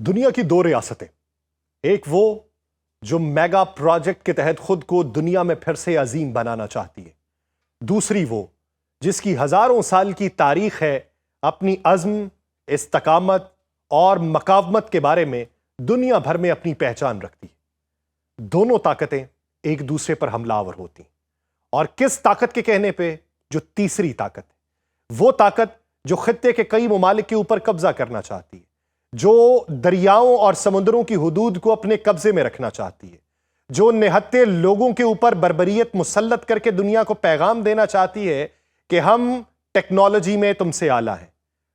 دنیا کی دو ریاستیں، ایک وہ جو میگا پروجیکٹ کے تحت خود کو دنیا میں پھر سے عظیم بنانا چاہتی ہے، دوسری وہ جس کی ہزاروں سال کی تاریخ ہے، اپنی عزم، استقامت اور مقاومت کے بارے میں دنیا بھر میں اپنی پہچان رکھتی ہے۔ دونوں طاقتیں ایک دوسرے پر حملہ آور ہوتی ہیں، اور کس طاقت کے کہنے پہ؟ جو تیسری طاقت ہے، وہ طاقت جو خطے کے کئی ممالک کے اوپر قبضہ کرنا چاہتی ہے، جو دریاؤں اور سمندروں کی حدود کو اپنے قبضے میں رکھنا چاہتی ہے، جو نہتے لوگوں کے اوپر بربریت مسلط کر کے دنیا کو پیغام دینا چاہتی ہے کہ ہم ٹیکنالوجی میں تم سے اعلیٰ ہیں،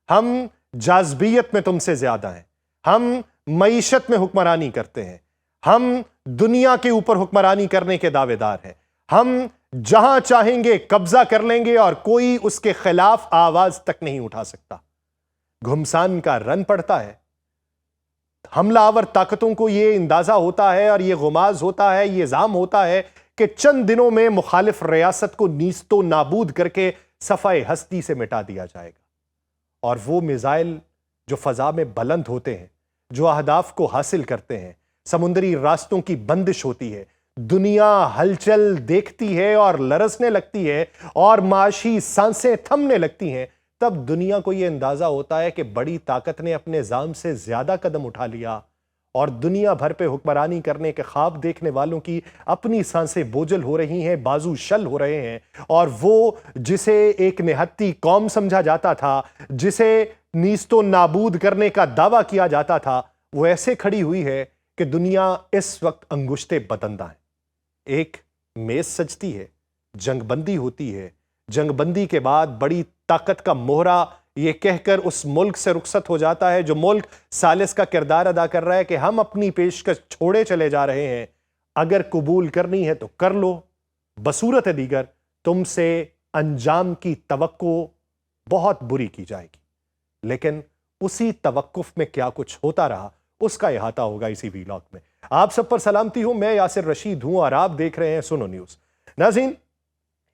ہم جاذبیت میں تم سے زیادہ ہیں، ہم معیشت میں حکمرانی کرتے ہیں، ہم دنیا کے اوپر حکمرانی کرنے کے دعوے دار ہیں، ہم جہاں چاہیں گے قبضہ کر لیں گے اور کوئی اس کے خلاف آواز تک نہیں اٹھا سکتا۔ گھمسان کا رن پڑتا ہے، حملہ آور طاقتوں کو یہ اندازہ ہوتا ہے اور یہ غماز ہوتا ہے، یہ زعم ہوتا ہے کہ چند دنوں میں مخالف ریاست کو نیست و نابود کر کے صفحۂ ہستی سے مٹا دیا جائے گا۔ اور وہ میزائل جو فضا میں بلند ہوتے ہیں، جو اہداف کو حاصل کرتے ہیں، سمندری راستوں کی بندش ہوتی ہے، دنیا ہلچل دیکھتی ہے اور لرزنے لگتی ہے اور معاشی سانسیں تھمنے لگتی ہیں، تب دنیا کو یہ اندازہ ہوتا ہے کہ بڑی طاقت نے اپنے زعم سے زیادہ قدم اٹھا لیا، اور دنیا بھر پہ حکمرانی کرنے کے خواب دیکھنے والوں کی اپنی سانسیں بوجھل ہو رہی ہیں، بازو شل ہو رہے ہیں، اور وہ جسے ایک نہتی قوم سمجھا جاتا تھا، جسے نیست و نابود کرنے کا دعویٰ کیا جاتا تھا، وہ ایسے کھڑی ہوئی ہے کہ دنیا اس وقت انگشتے بدندہ ہے۔ ایک میز سجتی ہے، جنگ بندی ہوتی ہے، جنگ بندی کے بعد بڑی طاقت کا مہرہ یہ کہہ کر اس ملک سے رخصت ہو جاتا ہے جو ملک ثالث کا کردار ادا کر رہا ہے کہ ہم اپنی پیشکش چھوڑے چلے جا رہے ہیں، اگر قبول کرنی ہے تو کر لو، بصورت دیگر تم سے انجام کی توقع بہت بری کی جائے گی۔ لیکن اسی توقف میں کیا کچھ ہوتا رہا، اس کا احاطہ ہوگا اسی ویلاگ میں۔ آپ سب پر سلامتی ہوں، میں یاسر رشید ہوں اور آپ دیکھ رہے ہیں سنو نیوز۔ ناظرین،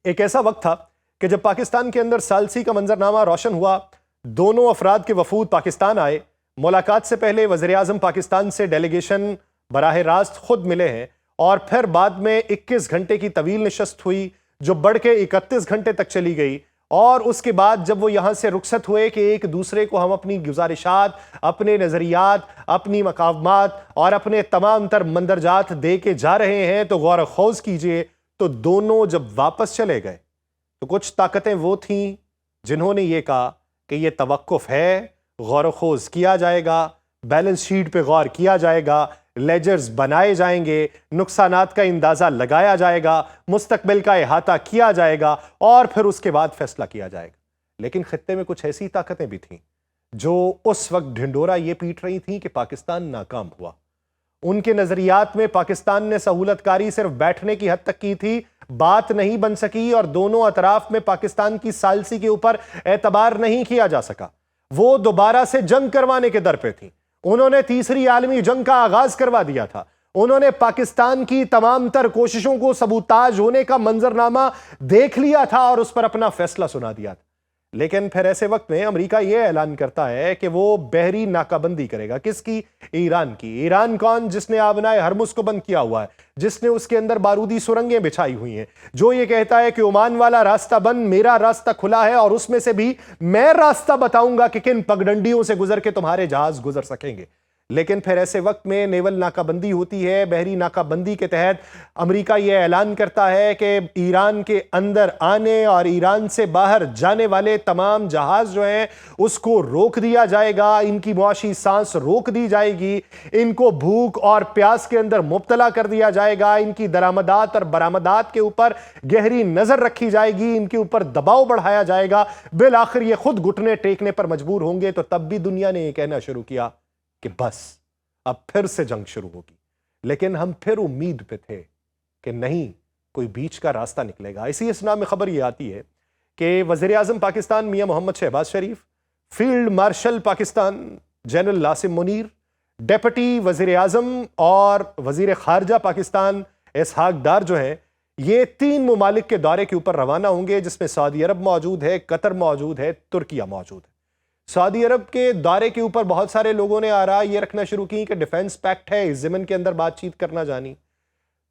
ایک ایسا وقت تھا کہ جب پاکستان کے اندر ثالثی کا منظرنامہ روشن ہوا، دونوں افراد کے وفود پاکستان آئے، ملاقات سے پہلے وزیراعظم پاکستان سے ڈیلیگیشن براہ راست خود ملے ہیں، اور پھر بعد میں 21 گھنٹے کی طویل نشست ہوئی جو بڑھ کے 31 گھنٹے تک چلی گئی، اور اس کے بعد جب وہ یہاں سے رخصت ہوئے کہ ایک دوسرے کو ہم اپنی گزارشات، اپنے نظریات، اپنی مقامات اور اپنے تمام تر مندرجات دے کے جا رہے ہیں، تو غور و خوض کیجئے، تو دونوں جب واپس چلے گئے تو کچھ طاقتیں وہ تھیں جنہوں نے یہ کہا کہ یہ توقف ہے، غور و خوض کیا جائے گا، بیلنس شیٹ پہ غور کیا جائے گا، لیجرز بنائے جائیں گے، نقصانات کا اندازہ لگایا جائے گا، مستقبل کا احاطہ کیا جائے گا، اور پھر اس کے بعد فیصلہ کیا جائے گا۔ لیکن خطے میں کچھ ایسی طاقتیں بھی تھیں جو اس وقت ڈھنڈورا یہ پیٹ رہی تھیں کہ پاکستان ناکام ہوا۔ ان کے نظریات میں پاکستان نے سہولت کاری صرف بیٹھنے کی حد تک کی تھی، بات نہیں بن سکی، اور دونوں اطراف میں پاکستان کی ثالثی کے اوپر اعتبار نہیں کیا جا سکا۔ وہ دوبارہ سے جنگ کروانے کے در پہ تھیں، انہوں نے تیسری عالمی جنگ کا آغاز کروا دیا تھا، انہوں نے پاکستان کی تمام تر کوششوں کو سبوتاژ ہونے کا منظرنامہ دیکھ لیا تھا اور اس پر اپنا فیصلہ سنا دیا تھا۔ لیکن پھر ایسے وقت میں امریکہ یہ اعلان کرتا ہے کہ وہ بحری ناکہ بندی کرے گا۔ کس کی؟ ایران کی۔ ایران کون؟ جس نے آبنائے ہرمز کو بند کیا ہوا ہے، جس نے اس کے اندر بارودی سرنگیں بچھائی ہوئی ہیں، جو یہ کہتا ہے کہ عمان والا راستہ بند، میرا راستہ کھلا ہے، اور اس میں سے بھی میں راستہ بتاؤں گا کہ کن پگڈنڈیوں سے گزر کے تمہارے جہاز گزر سکیں گے۔ لیکن پھر ایسے وقت میں نیول ناکہ بندی ہوتی ہے۔ بحری ناکہ بندی کے تحت امریکہ یہ اعلان کرتا ہے کہ ایران کے اندر آنے اور ایران سے باہر جانے والے تمام جہاز جو ہیں اس کو روک دیا جائے گا، ان کی معاشی سانس روک دی جائے گی، ان کو بھوک اور پیاس کے اندر مبتلا کر دیا جائے گا، ان کی درآمدات اور برآمدات کے اوپر گہری نظر رکھی جائے گی، ان کے اوپر دباؤ بڑھایا جائے گا۔ بالآخر یہ خود گھٹنے ٹیکنے پر مجبور ہوں گے۔ تو تب بھی دنیا نے یہ کہنا شروع کیا کہ بس اب پھر سے جنگ شروع ہوگی۔ لیکن ہم پھر امید پہ تھے کہ نہیں، کوئی بیچ کا راستہ نکلے گا۔ اسی اسنا میں خبر یہ آتی ہے کہ وزیر اعظم Pakistan Mian Muhammad Shahbaz Sharif, field marshal Pakistan general Asim Munir, deputy وزیر اعظم اور وزیر خارجہ پاکستان اسحاق ڈار جو ہیں، یہ 3 ممالک کے دورے کے اوپر روانہ ہوں گے، جس میں سعودی عرب موجود ہے، قطر موجود ہے، ترکیہ موجود ہے۔ سعودی عرب کے دورے کے اوپر بہت سارے لوگوں نے آراء یہ رکھنا شروع کی کہ ڈیفنس پیکٹ ہے، اس ضمن کے اندر بات چیت کرنا جانی،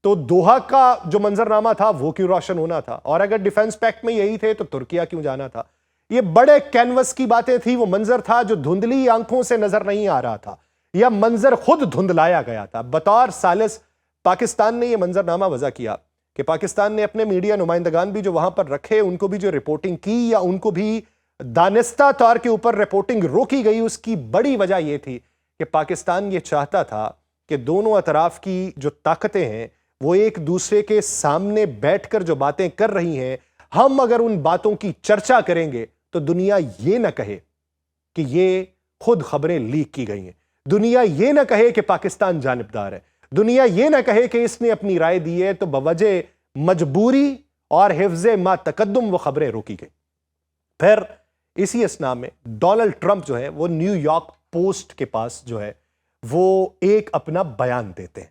تو دوحہ کا جو منظرنامہ تھا وہ کیوں روشن ہونا تھا، اور اگر ڈیفنس پیکٹ میں یہی تھے تو ترکیہ کیوں جانا تھا؟ یہ بڑے کینوس کی باتیں تھی، وہ منظر تھا جو دھندلی آنکھوں سے نظر نہیں آ رہا تھا، یا منظر خود دھندلایا گیا تھا۔ بطور ثالث پاکستان نے یہ منظرنامہ وضع کیا کہ پاکستان نے اپنے میڈیا نمائندگان بھی جو وہاں پر رکھے، ان کو بھی جو رپورٹنگ کی یا ان کو بھی دانستہ طور کے اوپر رپورٹنگ روکی گئی، اس کی بڑی وجہ یہ تھی کہ پاکستان یہ چاہتا تھا کہ دونوں اطراف کی جو طاقتیں ہیں وہ ایک دوسرے کے سامنے بیٹھ کر جو باتیں کر رہی ہیں، ہم اگر ان باتوں کی چرچا کریں گے تو دنیا یہ نہ کہے کہ یہ خود خبریں لیک کی گئی ہیں، دنیا یہ نہ کہے کہ پاکستان جانبدار ہے، دنیا یہ نہ کہے کہ اس نے اپنی رائے دی ہے، تو بوجہ مجبوری اور حفظ ما تقدم وہ خبریں روکی گئی۔ پھر اسی اسنا میں ڈونلڈ ٹرمپ جو ہے وہ نیو یارک پوسٹ کے پاس جو ہے وہ ایک اپنا بیان دیتے ہیں،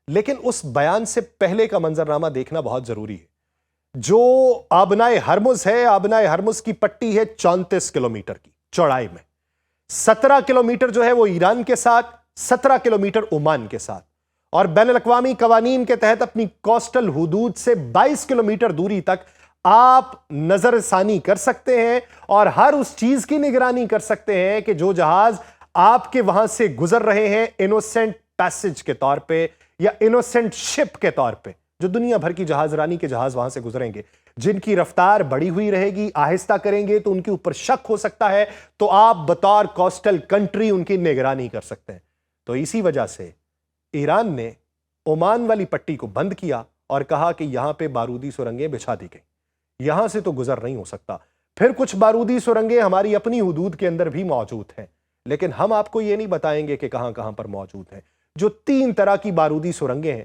لیکن اس بیان سے پہلے کا منظرنامہ دیکھنا بہت ضروری ہے۔ جو آبنائے ہرمز ہے، آبنائے ہرمز کی پٹی ہے 34 کلومیٹر کی چوڑائی میں، 17 کلومیٹر جو ہے وہ ایران کے ساتھ، 17 کلومیٹر عمان کے ساتھ، اور بین الاقوامی قوانین کے تحت اپنی کوسٹل حدود سے 22 کلومیٹر دوری تک آپ نظر ثانی کر سکتے ہیں اور ہر اس چیز کی نگرانی کر سکتے ہیں کہ جو جہاز آپ کے وہاں سے گزر رہے ہیں انوسنٹ پیسج کے طور پہ یا انوسنٹ شپ کے طور پہ، جو دنیا بھر کی جہاز رانی کے جہاز وہاں سے گزریں گے، جن کی رفتار بڑی ہوئی رہے گی، آہستہ کریں گے تو ان کے اوپر شک ہو سکتا ہے، تو آپ بطور کوسٹل کنٹری ان کی نگرانی کر سکتے ہیں۔ تو اسی وجہ سے ایران نے عمان والی پٹی کو بند کیا اور کہا کہ یہاں پہ بارودی سرنگیں بچھا دی گئی، یہاں سے تو گزر نہیں ہو سکتا۔ پھر کچھ بارودی سرنگیں ہماری اپنی حدود کے اندر بھی موجود ہیں، لیکن ہم آپ کو یہ نہیں بتائیں گے کہ کہاں کہاں پر موجود ہیں۔ جو 3 طرح کی بارودی سرنگیں ہیں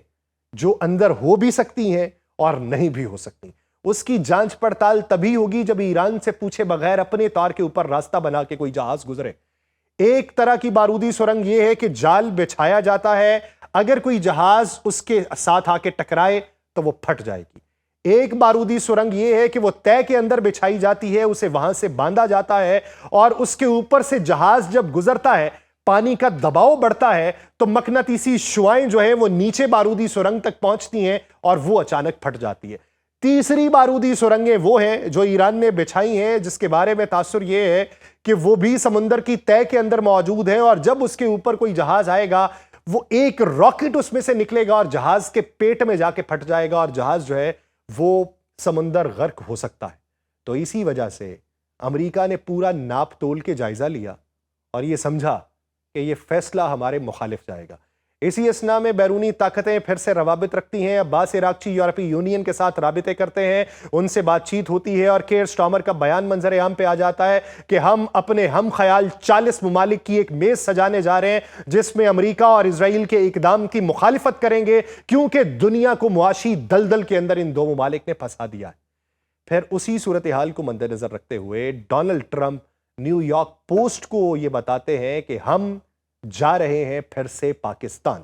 جو اندر ہو بھی سکتی ہیں اور نہیں بھی ہو سکتی، اس کی جانچ پڑتال تبھی ہوگی جب ایران سے پوچھے بغیر اپنے طور کے اوپر راستہ بنا کے کوئی جہاز گزرے۔ ایک طرح کی بارودی سرنگ یہ ہے کہ جال بچھایا جاتا ہے، اگر کوئی جہاز اس کے ساتھ آ کے ٹکرائے تو وہ پھٹ جائے گی۔ ایک بارودی سرنگ یہ ہے کہ وہ طے کے اندر بچھائی جاتی ہے، اسے وہاں سے باندھا جاتا ہے، اور اس کے اوپر سے جہاز جب گزرتا ہے، پانی کا دباؤ بڑھتا ہے تو مقناطیسی شعاعیں جو ہیں وہ نیچے بارودی سرنگ تک پہنچتی ہیں اور وہ اچانک پھٹ جاتی ہے۔ تیسری بارودی سرنگیں وہ ہیں جو ایران نے بچھائی ہیں، جس کے بارے میں تاثر یہ ہے کہ وہ بھی سمندر کی تہہ کے اندر موجود ہیں، اور جب اس کے اوپر کوئی جہاز آئے گا وہ ایک راکٹ اس میں سے نکلے گا اور جہاز کے پیٹ میں جا کے پھٹ جائے گا، اور جہاز جو ہے وہ سمندر غرق ہو سکتا ہے۔ تو اسی وجہ سے امریکہ نے پورا ناپ تول کے جائزہ لیا اور یہ سمجھا کہ یہ فیصلہ ہمارے مخالف جائے گا۔ اسی اسنا میں بیرونی طاقتیں پھر سے روابط رکھتی ہیں، عباس عراقچی یورپی یونین کے ساتھ رابطے کرتے ہیں، ان سے بات چیت ہوتی ہے، اور کیئر سٹارمر کا بیان منظر عام پہ آ جاتا ہے کہ ہم اپنے ہم خیال 40 ممالک کی ایک میز سجانے جا رہے ہیں جس میں امریکہ اور اسرائیل کے اقدام کی مخالفت کریں گے، کیونکہ دنیا کو معاشی دلدل کے اندر ان 2 ممالک نے پھنسا دیا ہے۔ پھر اسی صورتحال کو مد نظر رکھتے ہوئے Donald Trump new York post کو یہ بتاتے ہیں کہ ہم جا رہے ہیں پھر سے پاکستان۔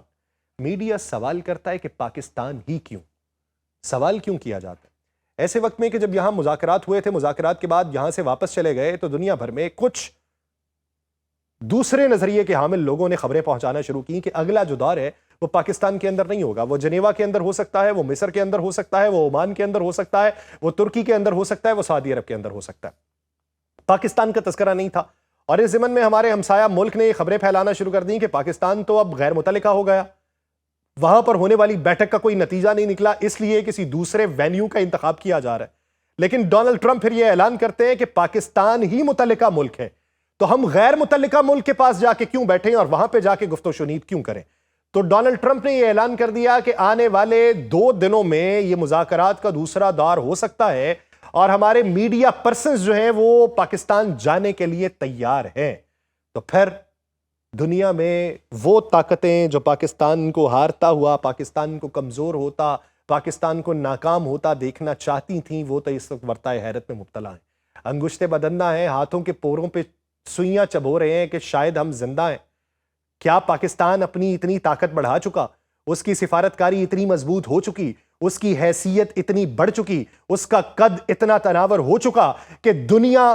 میڈیا سوال کرتا ہے کہ پاکستان ہی کیوں؟ سوال کیوں کیا جاتا ہے ایسے وقت میں کہ جب یہاں مذاکرات ہوئے تھے، مذاکرات کے بعد یہاں سے واپس چلے گئے تو دنیا بھر میں کچھ دوسرے نظریے کے حامل لوگوں نے خبریں پہنچانا شروع کی کہ اگلا جو دور ہے وہ پاکستان کے اندر نہیں ہوگا، وہ جنیوا کے اندر ہو سکتا ہے، وہ مصر کے اندر ہو سکتا ہے، وہ عمان کے اندر ہو سکتا ہے، وہ ترکی کے اندر ہو سکتا ہے، وہ سعودی عرب کے اندر ہو سکتا ہے۔ پاکستان کا تذکرہ نہیں تھا، اور اس ضمن میں ہمارے ہمسایہ ملک نے یہ خبریں پھیلانا شروع کر دیں کہ پاکستان تو اب غیر متعلقہ ہو گیا، وہاں پر ہونے والی بیٹھک کا کوئی نتیجہ نہیں نکلا، اس لیے کسی دوسرے وینیو کا انتخاب کیا جا رہا ہے۔ لیکن ڈونلڈ ٹرمپ پھر یہ اعلان کرتے ہیں کہ پاکستان ہی متعلقہ ملک ہے، تو ہم غیر متعلقہ ملک کے پاس جا کے کیوں بیٹھیں اور وہاں پہ جا کے گفت و شنید کیوں کریں؟ تو ڈونلڈ ٹرمپ نے یہ اعلان کر دیا کہ آنے والے 2 دنوں میں یہ مذاکرات کا دوسرا دور ہو سکتا ہے، اور ہمارے میڈیا پرسنز جو ہیں وہ پاکستان جانے کے لیے تیار ہیں۔ تو پھر دنیا میں وہ طاقتیں جو پاکستان کو ہارتا ہوا، پاکستان کو کمزور ہوتا، پاکستان کو ناکام ہوتا دیکھنا چاہتی تھیں، وہ تو اس وقت ورطۂ حیرت میں مبتلا ہیں، انگشتیں بدندہ ہیں، ہاتھوں کے پوروں پہ سوئیاں چبو رہے ہیں کہ شاید ہم زندہ ہیں۔ کیا پاکستان اپنی اتنی طاقت بڑھا چکا؟ اس کی سفارتکاری اتنی مضبوط ہو چکی، اس کی حیثیت اتنی بڑھ چکی، اس کا قد اتنا تناور ہو چکا کہ دنیا